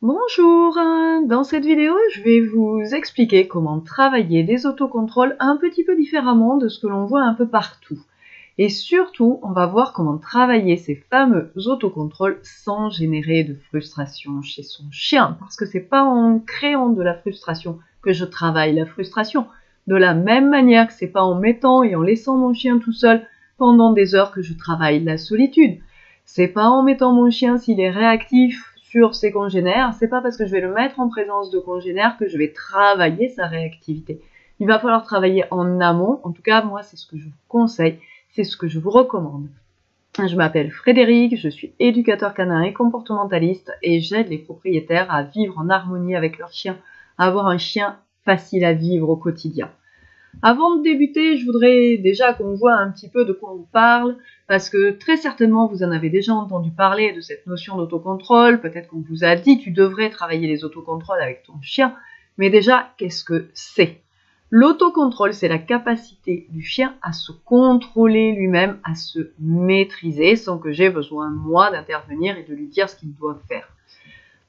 Bonjour, dans cette vidéo, je vais vous expliquer comment travailler des autocontrôles un petit peu différemment de ce que l'on voit un peu partout. Et surtout, on va voir comment travailler ces fameux autocontrôles sans générer de frustration chez son chien. Parce que c'est pas en créant de la frustration que je travaille la frustration. De la même manière que c'est pas en mettant et en laissant mon chien tout seul pendant des heures que je travaille la solitude. C'est pas en mettant mon chien s'il est réactif sur ses congénères, c'est pas parce que je vais le mettre en présence de congénères que je vais travailler sa réactivité. Il va falloir travailler en amont, en tout cas moi c'est ce que je vous conseille, c'est ce que je vous recommande. Je m'appelle Frédéric, je suis éducateur canin et comportementaliste et j'aide les propriétaires à vivre en harmonie avec leur chien, à avoir un chien facile à vivre au quotidien. Avant de débuter, je voudrais déjà qu'on voit un petit peu de quoi on parle, parce que très certainement vous en avez déjà entendu parler de cette notion d'autocontrôle, peut-être qu'on vous a dit tu devrais travailler les autocontrôles avec ton chien, mais déjà, qu'est-ce que c'est? L'autocontrôle, c'est la capacité du chien à se contrôler lui-même, à se maîtriser, sans que j'ai besoin, moi, d'intervenir et de lui dire ce qu'il doit faire.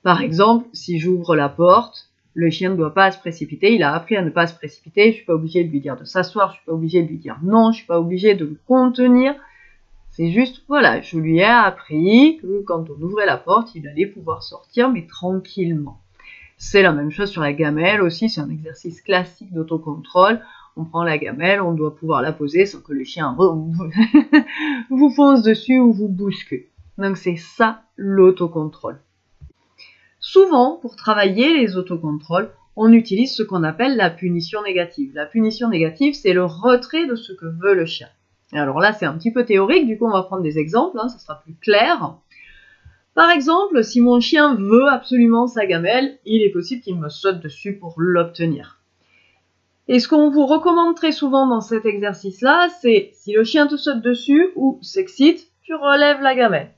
Par exemple, si j'ouvre la porte, le chien ne doit pas se précipiter, il a appris à ne pas se précipiter, je suis pas obligée de lui dire de s'asseoir, je suis pas obligée de lui dire non, je suis pas obligée de le contenir. C'est juste, voilà, je lui ai appris que quand on ouvrait la porte, il allait pouvoir sortir, mais tranquillement. C'est la même chose sur la gamelle aussi, c'est un exercice classique d'autocontrôle. On prend la gamelle, on doit pouvoir la poser sans que le chien vous fonce dessus ou vous bouscule. Donc c'est ça l'autocontrôle. Souvent, pour travailler les autocontrôles, on utilise ce qu'on appelle la punition négative. La punition négative, c'est le retrait de ce que veut le chien. Et alors là, c'est un petit peu théorique, du coup on va prendre des exemples, ça sera plus clair. Par exemple, si mon chien veut absolument sa gamelle, il est possible qu'il me saute dessus pour l'obtenir. Et ce qu'on vous recommande très souvent dans cet exercice-là, c'est si le chien te saute dessus ou s'excite, tu relèves la gamelle.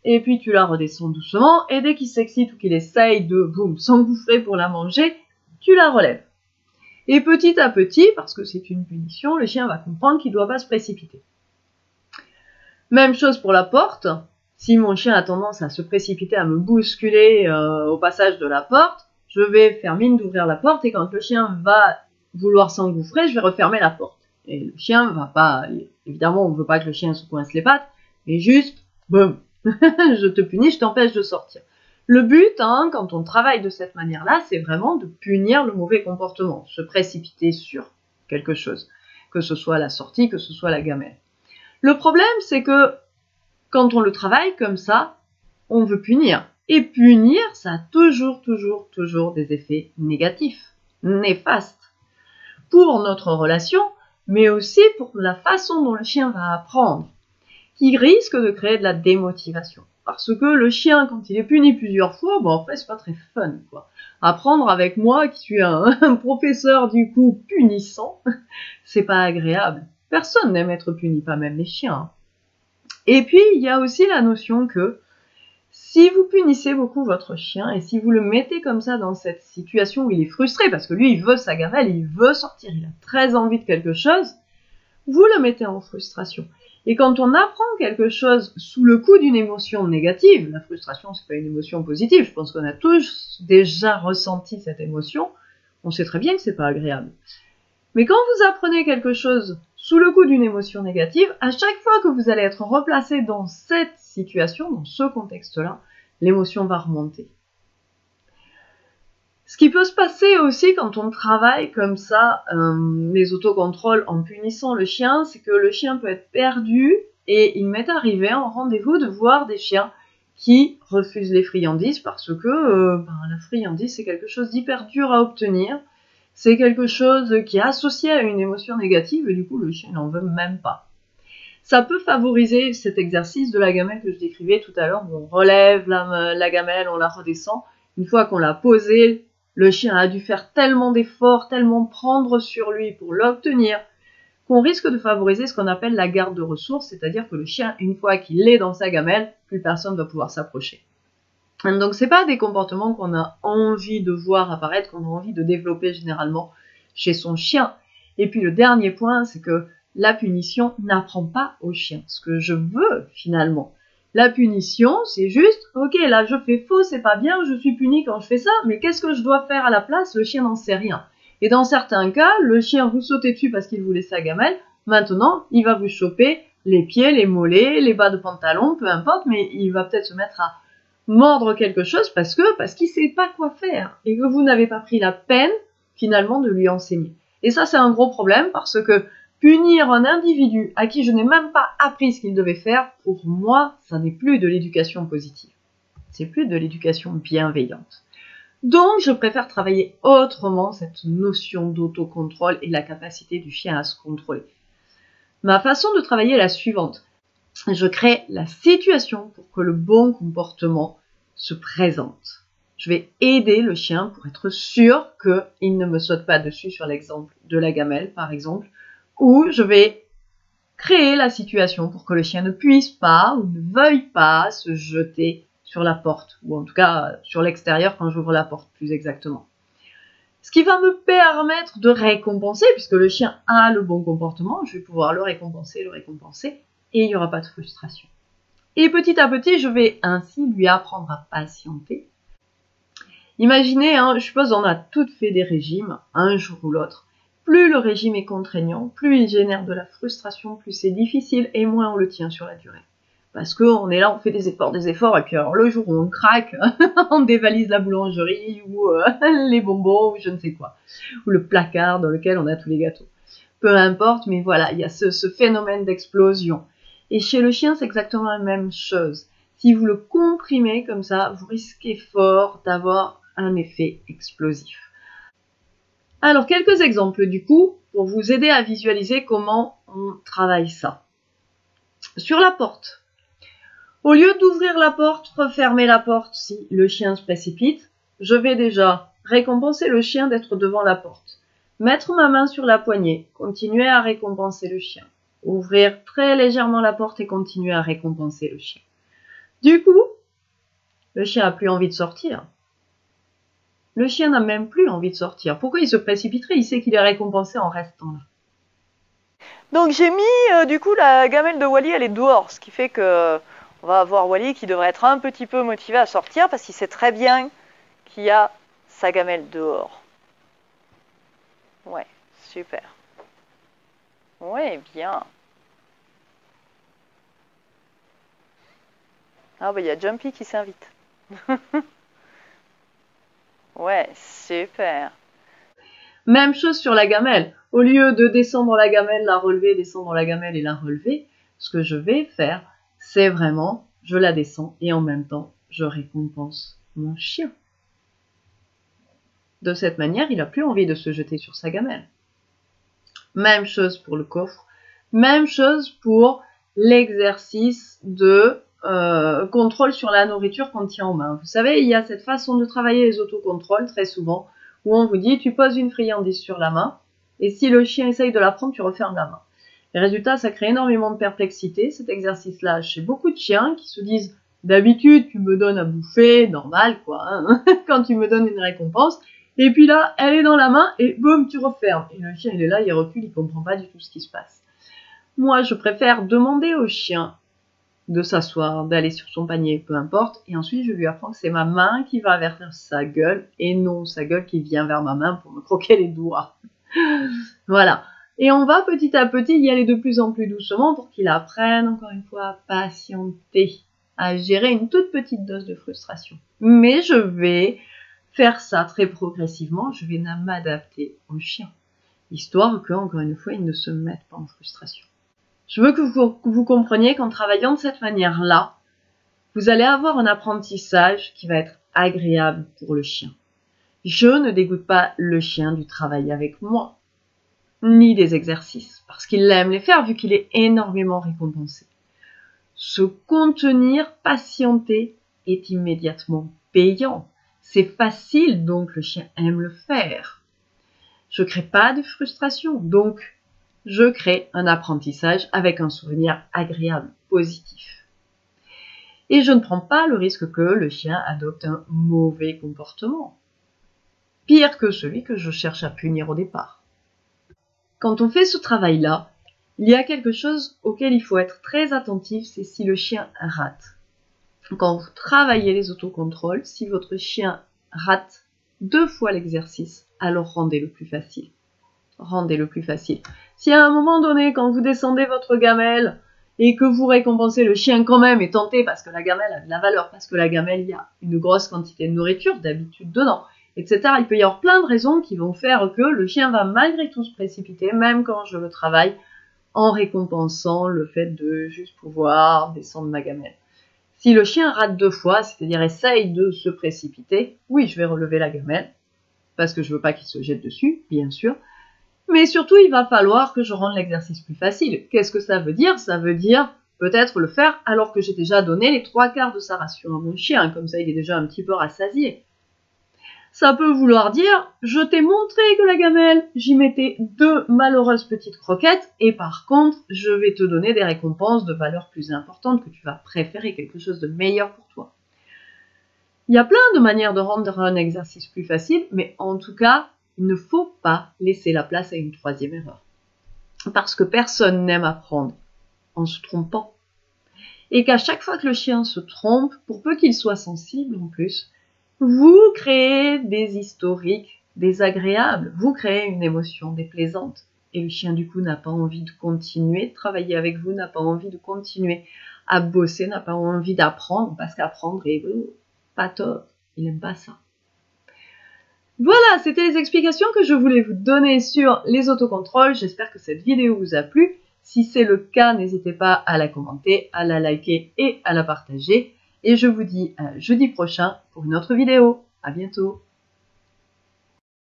Et puis tu la redescends doucement, et dès qu'il s'excite ou qu'il essaye de s'engouffrer pour la manger, tu la relèves. Et petit à petit, parce que c'est une punition, le chien va comprendre qu'il ne doit pas se précipiter. Même chose pour la porte. Si mon chien a tendance à se précipiter, à me bousculer au passage de la porte, je vais faire mine d'ouvrir la porte, et quand le chien va vouloir s'engouffrer, je vais refermer la porte. Et le chien va pas... Évidemment, on ne veut pas que le chien se coince les pattes, mais juste, boum, je te punis, je t'empêche de sortir. Le but, quand on travaille de cette manière-là, c'est vraiment de punir le mauvais comportement, se précipiter sur quelque chose, que ce soit la sortie, que ce soit la gamelle. Le problème, c'est que quand on le travaille comme ça, on veut punir. Et punir, ça a toujours des effets négatifs, néfastes, pour notre relation, mais aussi pour la façon dont le chien va apprendre, qui risque de créer de la démotivation. Parce que le chien, quand il est puni plusieurs fois, en fait, c'est pas très fun, quoi. Apprendre avec moi, qui suis un professeur, du coup, punissant, c'est pas agréable. Personne n'aime être puni, pas même les chiens. Et puis, il y a aussi la notion que si vous punissez beaucoup votre chien, et si vous le mettez comme ça dans cette situation où il est frustré, parce que lui, il veut sa gamelle, il veut sortir, il a très envie de quelque chose, vous le mettez en frustration. Et quand on apprend quelque chose sous le coup d'une émotion négative, la frustration, c'est pas une émotion positive, je pense qu'on a tous déjà ressenti cette émotion, on sait très bien que c'est pas agréable. Mais quand vous apprenez quelque chose sous le coup d'une émotion négative, à chaque fois que vous allez être replacé dans cette situation, dans ce contexte-là, l'émotion va remonter. Ce qui peut se passer aussi quand on travaille comme ça, les autocontrôles en punissant le chien, c'est que le chien peut être perdu, et il m'est arrivé en rendez-vous de voir des chiens qui refusent les friandises parce que la friandise c'est quelque chose d'hyper dur à obtenir, c'est quelque chose qui est associé à une émotion négative et du coup le chien n'en veut même pas. Ça peut favoriser cet exercice de la gamelle que je décrivais tout à l'heure, où on relève la gamelle, on la redescend, une fois qu'on l'a posée, le chien a dû faire tellement d'efforts, tellement prendre sur lui pour l'obtenir, qu'on risque de favoriser ce qu'on appelle la garde de ressources, c'est-à-dire que le chien, une fois qu'il est dans sa gamelle, plus personne ne va pouvoir s'approcher. Donc c'est pas des comportements qu'on a envie de voir apparaître, qu'on a envie de développer généralement chez son chien. Et puis le dernier point, c'est que la punition n'apprend pas au chien. Ce que je veux finalement, La punition, c'est juste, ok, là je fais faux, c'est pas bien, je suis puni quand je fais ça, mais qu'est-ce que je dois faire à la place? Le chien n'en sait rien. Et dans certains cas, le chien vous sautez dessus parce qu'il voulait sa gamelle, maintenant il va vous choper les pieds, les mollets, les bas de pantalon, peu importe, mais il va peut-être se mettre à mordre quelque chose parce qu'il sait pas quoi faire et que vous n'avez pas pris la peine finalement de lui enseigner. Et ça, c'est un gros problème parce que punir un individu à qui je n'ai même pas appris ce qu'il devait faire, pour moi, ça n'est plus de l'éducation positive. C'est plus de l'éducation bienveillante. Donc, je préfère travailler autrement cette notion d'autocontrôle et la capacité du chien à se contrôler. Ma façon de travailler est la suivante. Je crée la situation pour que le bon comportement se présente. Je vais aider le chien pour être sûr qu'il ne me saute pas dessus sur l'exemple de la gamelle, par exemple, ou je vais créer la situation pour que le chien ne puisse pas ou ne veuille pas se jeter sur la porte, ou en tout cas sur l'extérieur quand j'ouvre la porte, plus exactement. Ce qui va me permettre de récompenser, puisque le chien a le bon comportement, je vais pouvoir le récompenser, et il n'y aura pas de frustration. Et petit à petit, je vais ainsi lui apprendre à patienter. Imaginez, je suppose on a toutes fait des régimes, un jour ou l'autre. Plus le régime est contraignant, plus il génère de la frustration, plus c'est difficile et moins on le tient sur la durée. Parce qu'on est là, on fait des efforts, et puis alors le jour où on craque, on dévalise la boulangerie ou les bonbons ou je ne sais quoi. Ou le placard dans lequel on a tous les gâteaux. Peu importe, mais voilà, il y a ce phénomène d'explosion. Et chez le chien, c'est exactement la même chose. Si vous le comprimez comme ça, vous risquez fort d'avoir un effet explosif. Alors, quelques exemples du coup, pour vous aider à visualiser comment on travaille ça. Sur la porte. Au lieu d'ouvrir la porte, refermer la porte si le chien se précipite, je vais déjà récompenser le chien d'être devant la porte. Mettre ma main sur la poignée, continuer à récompenser le chien. Ouvrir très légèrement la porte et continuer à récompenser le chien. Du coup, le chien n'a plus envie de sortir. Le chien n'a même plus envie de sortir. Pourquoi il se précipiterait? Il sait qu'il est récompensé en restant là. Donc j'ai mis du coup la gamelle de Wally, elle est dehors, ce qui fait que on va avoir Wally qui devrait être un petit peu motivé à sortir parce qu'il sait très bien qu'il y a sa gamelle dehors. Ouais, super. Ouais, bien. Ah bah il y a Jumpy qui s'invite. Ouais, super. Même chose sur la gamelle. Au lieu de descendre la gamelle, la relever, descendre la gamelle et la relever, ce que je vais faire, c'est vraiment, je la descends et en même temps, je récompense mon chien. De cette manière, il n'a plus envie de se jeter sur sa gamelle. Même chose pour le coffre. Même chose pour l'exercice de contrôle sur la nourriture qu'on tient en main. Vous savez, il y a cette façon de travailler les autocontrôles très souvent où on vous dit tu poses une friandise sur la main et si le chien essaye de la prendre, tu refermes la main. Les résultats, ça crée énormément de perplexité, cet exercice-là, chez beaucoup de chiens qui se disent d'habitude, tu me donnes à bouffer, normal quoi, hein, quand tu me donnes une récompense, et puis là, elle est dans la main et boum, tu refermes. Et le chien, il est là, il recule, il comprend pas du tout ce qui se passe. Moi, je préfère demander au chien de s'asseoir, d'aller sur son panier, peu importe, et ensuite je lui apprends que c'est ma main qui va vers sa gueule et non sa gueule qui vient vers ma main pour me croquer les doigts. Voilà. Et on va petit à petit y aller de plus en plus doucement pour qu'il apprenne, encore une fois, à patienter, à gérer une toute petite dose de frustration. Mais je vais faire ça très progressivement, je vais m'adapter au chien, histoire que, encore une fois, il ne se mette pas en frustration. Je veux que vous compreniez qu'en travaillant de cette manière-là, vous allez avoir un apprentissage qui va être agréable pour le chien. Je ne dégoûte pas le chien du travail avec moi, ni des exercices, parce qu'il aime les faire vu qu'il est énormément récompensé. Se contenir, patienter est immédiatement payant. C'est facile, donc le chien aime le faire. Je crée pas de frustration, donc je crée un apprentissage avec un souvenir agréable, positif. Et je ne prends pas le risque que le chien adopte un mauvais comportement, pire que celui que je cherche à punir au départ. Quand on fait ce travail-là, il y a quelque chose auquel il faut être très attentif, c'est si le chien rate. quand vous travaillez les autocontrôles, si votre chien rate 2 fois l'exercice, alors rendez-le plus facile. Rendez-le plus facile. Si à un moment donné, quand vous descendez votre gamelle et que vous récompensez le chien quand même est tenté parce que la gamelle a de la valeur, parce que la gamelle, il y a une grosse quantité de nourriture d'habitude dedans, etc. Il peut y avoir plein de raisons qui vont faire que le chien va malgré tout se précipiter, même quand je le travaille, en récompensant le fait de juste pouvoir descendre ma gamelle. Si le chien rate 2 fois, c'est-à-dire essaye de se précipiter, oui, je vais relever la gamelle, parce que je veux pas qu'il se jette dessus, bien sûr. Mais surtout, il va falloir que je rende l'exercice plus facile. Qu'est-ce que ça veut dire? Ça veut dire peut-être le faire alors que j'ai déjà donné les 3/4 de sa ration à mon chien, comme ça il est déjà un petit peu rassasié. Ça peut vouloir dire, je t'ai montré que la gamelle, j'y mettais 2 malheureuses petites croquettes, et par contre, je vais te donner des récompenses de valeur plus importante, que tu vas préférer, quelque chose de meilleur pour toi. Il y a plein de manières de rendre un exercice plus facile, mais en tout cas, il ne faut pas laisser la place à une 3e erreur. Parce que personne n'aime apprendre en se trompant. Et qu'à chaque fois que le chien se trompe, pour peu qu'il soit sensible en plus, vous créez des historiques désagréables, vous créez une émotion déplaisante. Et le chien, du coup, n'a pas envie de continuer de travailler avec vous, n'a pas envie de continuer à bosser, n'a pas envie d'apprendre, parce qu'apprendre est pas top, il n'aime pas ça. Voilà, c'était les explications que je voulais vous donner sur les autocontrôles. J'espère que cette vidéo vous a plu. Si c'est le cas, n'hésitez pas à la commenter, à la liker et à la partager. Et je vous dis à jeudi prochain pour une autre vidéo. À bientôt.